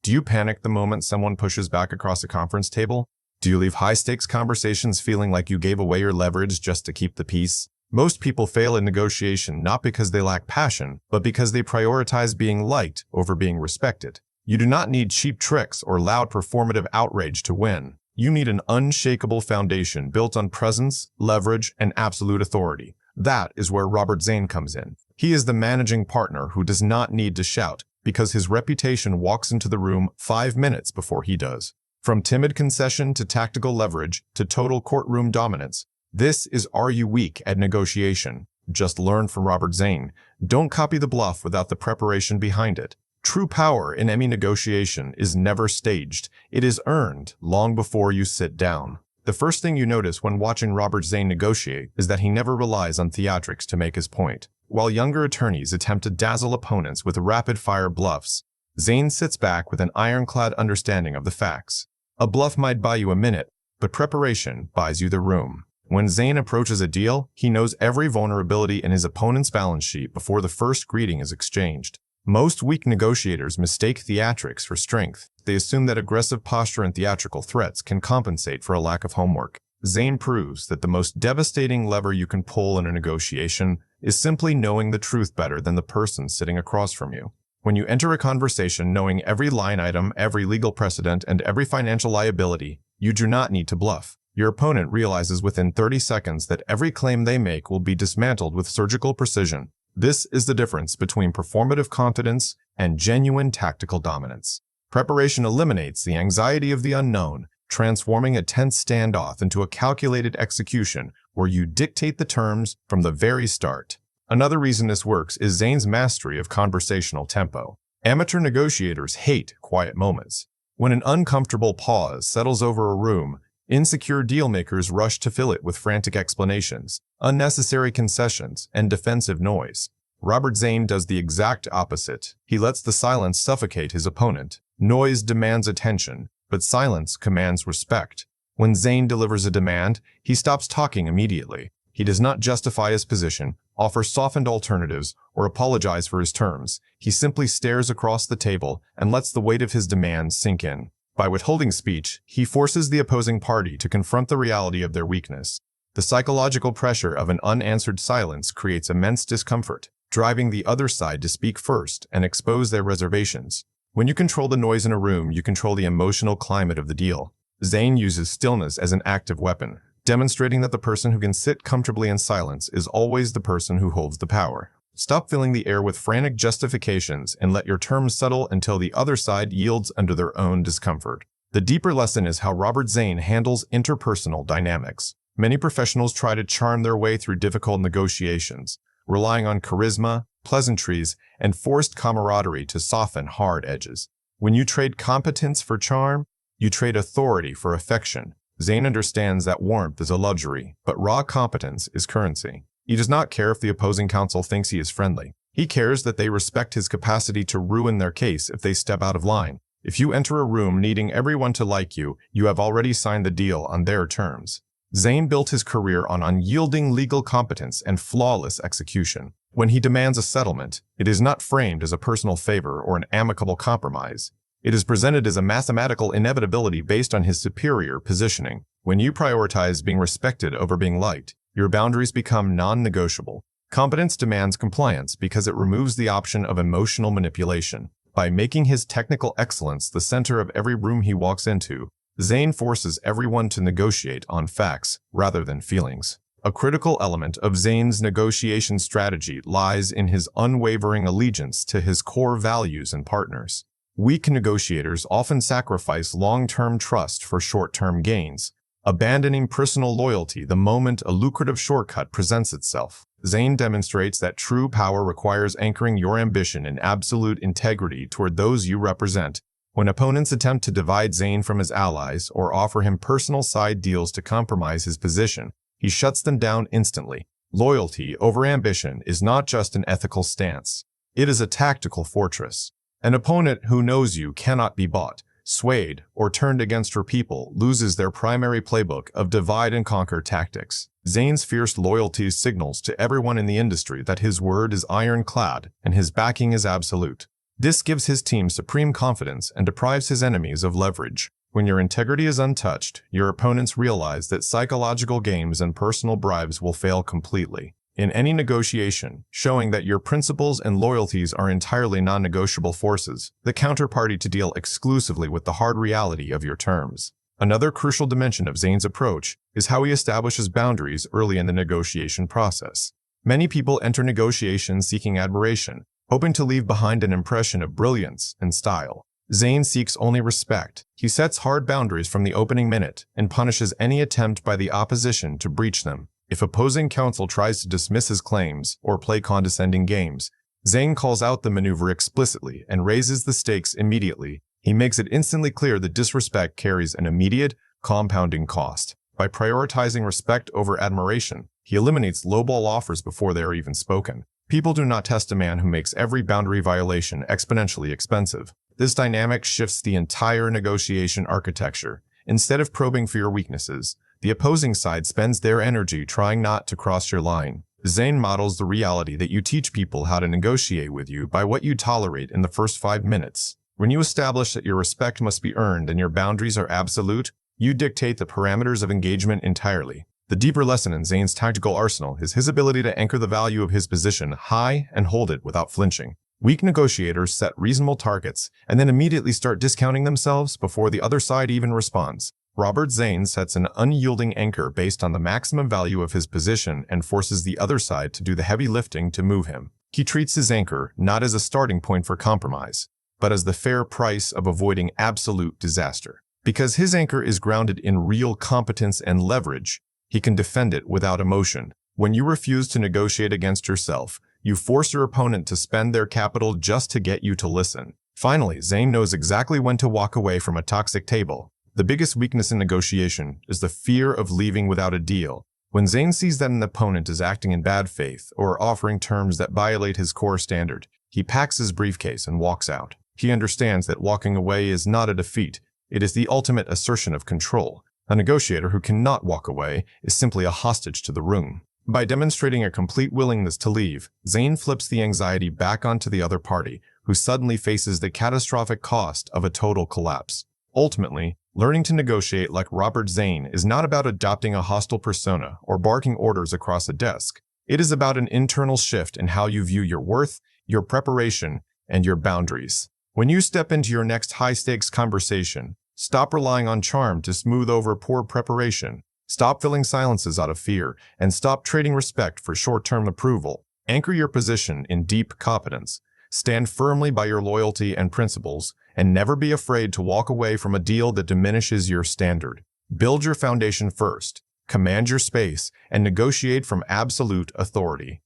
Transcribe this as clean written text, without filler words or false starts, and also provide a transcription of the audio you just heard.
Do you panic the moment someone pushes back across a conference table? Do you leave high-stakes conversations feeling like you gave away your leverage just to keep the peace? Most people fail in negotiation not because they lack passion, but because they prioritize being liked over being respected. You do not need cheap tricks or loud performative outrage to win. You need an unshakable foundation built on presence, leverage, and absolute authority. That is where Robert Zane comes in. He is the managing partner who does not need to shout, because his reputation walks into the room 5 minutes before he does. From timid concession to tactical leverage to total courtroom dominance, this is Are You Weak at Negotiation? Just learn from Robert Zane. Don't copy the bluff without the preparation behind it. True power in any negotiation is never staged. It is earned long before you sit down. The first thing you notice when watching Robert Zane negotiate is that he never relies on theatrics to make his point. While younger attorneys attempt to dazzle opponents with rapid-fire bluffs, Zane sits back with an ironclad understanding of the facts. A bluff might buy you a minute, but preparation buys you the room. When Zane approaches a deal, he knows every vulnerability in his opponent's balance sheet before the first greeting is exchanged. Most weak negotiators mistake theatrics for strength. They assume that aggressive posture and theatrical threats can compensate for a lack of homework. Zane proves that the most devastating lever you can pull in a negotiation is simply knowing the truth better than the person sitting across from you. When you enter a conversation knowing every line item, every legal precedent, and every financial liability, you do not need to bluff. Your opponent realizes within 30 seconds that every claim they make will be dismantled with surgical precision. This is the difference between performative confidence and genuine tactical dominance. Preparation eliminates the anxiety of the unknown, transforming a tense standoff into a calculated execution where you dictate the terms from the very start. Another reason this works is Zane's mastery of conversational tempo. Amateur negotiators hate quiet moments. When an uncomfortable pause settles over a room, insecure dealmakers rush to fill it with frantic explanations, unnecessary concessions, and defensive noise. Robert Zane does the exact opposite. He lets the silence suffocate his opponent. Noise demands attention, but silence commands respect. When Zane delivers a demand, he stops talking immediately. He does not justify his position, offer softened alternatives, or apologize for his terms. He simply stares across the table and lets the weight of his demands sink in. By withholding speech, he forces the opposing party to confront the reality of their weakness. The psychological pressure of an unanswered silence creates immense discomfort, driving the other side to speak first and expose their reservations. When you control the noise in a room, you control the emotional climate of the deal. Zane uses stillness as an active weapon, demonstrating that the person who can sit comfortably in silence is always the person who holds the power. Stop filling the air with frantic justifications and let your terms settle until the other side yields under their own discomfort. The deeper lesson is how Robert Zane handles interpersonal dynamics. Many professionals try to charm their way through difficult negotiations, relying on charisma, pleasantries, and forced camaraderie to soften hard edges. When you trade competence for charm, you trade authority for affection. Zane understands that warmth is a luxury, but raw competence is currency. He does not care if the opposing counsel thinks he is friendly. He cares that they respect his capacity to ruin their case if they step out of line. If you enter a room needing everyone to like you, you have already signed the deal on their terms. Zane built his career on unyielding legal competence and flawless execution. When he demands a settlement, it is not framed as a personal favor or an amicable compromise. It is presented as a mathematical inevitability based on his superior positioning. When you prioritize being respected over being liked, your boundaries become non-negotiable. Competence demands compliance because it removes the option of emotional manipulation. By making his technical excellence the center of every room he walks into, Zane forces everyone to negotiate on facts rather than feelings. A critical element of Zane's negotiation strategy lies in his unwavering allegiance to his core values and partners. Weak negotiators often sacrifice long-term trust for short-term gains, abandoning personal loyalty the moment a lucrative shortcut presents itself. Zane demonstrates that true power requires anchoring your ambition in absolute integrity toward those you represent. When opponents attempt to divide Zane from his allies or offer him personal side deals to compromise his position, he shuts them down instantly. Loyalty over ambition is not just an ethical stance. It is a tactical fortress. An opponent who knows you cannot be bought, swayed, or turned against her people loses their primary playbook of divide-and-conquer tactics. Zane's fierce loyalty signals to everyone in the industry that his word is ironclad and his backing is absolute. This gives his team supreme confidence and deprives his enemies of leverage. When your integrity is untouched, your opponents realize that psychological games and personal bribes will fail completely. In any negotiation, showing that your principles and loyalties are entirely non-negotiable forces the counterparty to deal exclusively with the hard reality of your terms. Another crucial dimension of Zane's approach is how he establishes boundaries early in the negotiation process. Many people enter negotiations seeking admiration, hoping to leave behind an impression of brilliance and style. Zane seeks only respect. He sets hard boundaries from the opening minute and punishes any attempt by the opposition to breach them. If opposing counsel tries to dismiss his claims or play condescending games, Zane calls out the maneuver explicitly and raises the stakes immediately. He makes it instantly clear that disrespect carries an immediate, compounding cost. By prioritizing respect over admiration, he eliminates lowball offers before they are even spoken. People do not test a man who makes every boundary violation exponentially expensive. This dynamic shifts the entire negotiation architecture. Instead of probing for your weaknesses, the opposing side spends their energy trying not to cross your line. Zane models the reality that you teach people how to negotiate with you by what you tolerate in the first 5 minutes. When you establish that your respect must be earned and your boundaries are absolute, you dictate the parameters of engagement entirely. The deeper lesson in Zane's tactical arsenal is his ability to anchor the value of his position high and hold it without flinching. Weak negotiators set reasonable targets and then immediately start discounting themselves before the other side even responds. Robert Zane sets an unyielding anchor based on the maximum value of his position and forces the other side to do the heavy lifting to move him. He treats his anchor not as a starting point for compromise, but as the fair price of avoiding absolute disaster. Because his anchor is grounded in real competence and leverage, he can defend it without emotion. When you refuse to negotiate against yourself, you force your opponent to spend their capital just to get you to listen. Finally, Zane knows exactly when to walk away from a toxic table. The biggest weakness in negotiation is the fear of leaving without a deal. When Zane sees that an opponent is acting in bad faith or offering terms that violate his core standard, he packs his briefcase and walks out. He understands that walking away is not a defeat. It is the ultimate assertion of control. A negotiator who cannot walk away is simply a hostage to the room. By demonstrating a complete willingness to leave, Zane flips the anxiety back onto the other party, who suddenly faces the catastrophic cost of a total collapse. Ultimately, learning to negotiate like Robert Zane is not about adopting a hostile persona or barking orders across a desk. It is about an internal shift in how you view your worth, your preparation, and your boundaries. When you step into your next high-stakes conversation, stop relying on charm to smooth over poor preparation. Stop filling silences out of fear, and stop trading respect for short-term approval. Anchor your position in deep competence. Stand firmly by your loyalty and principles, and never be afraid to walk away from a deal that diminishes your standard. Build your foundation first, command your space, and negotiate from absolute authority.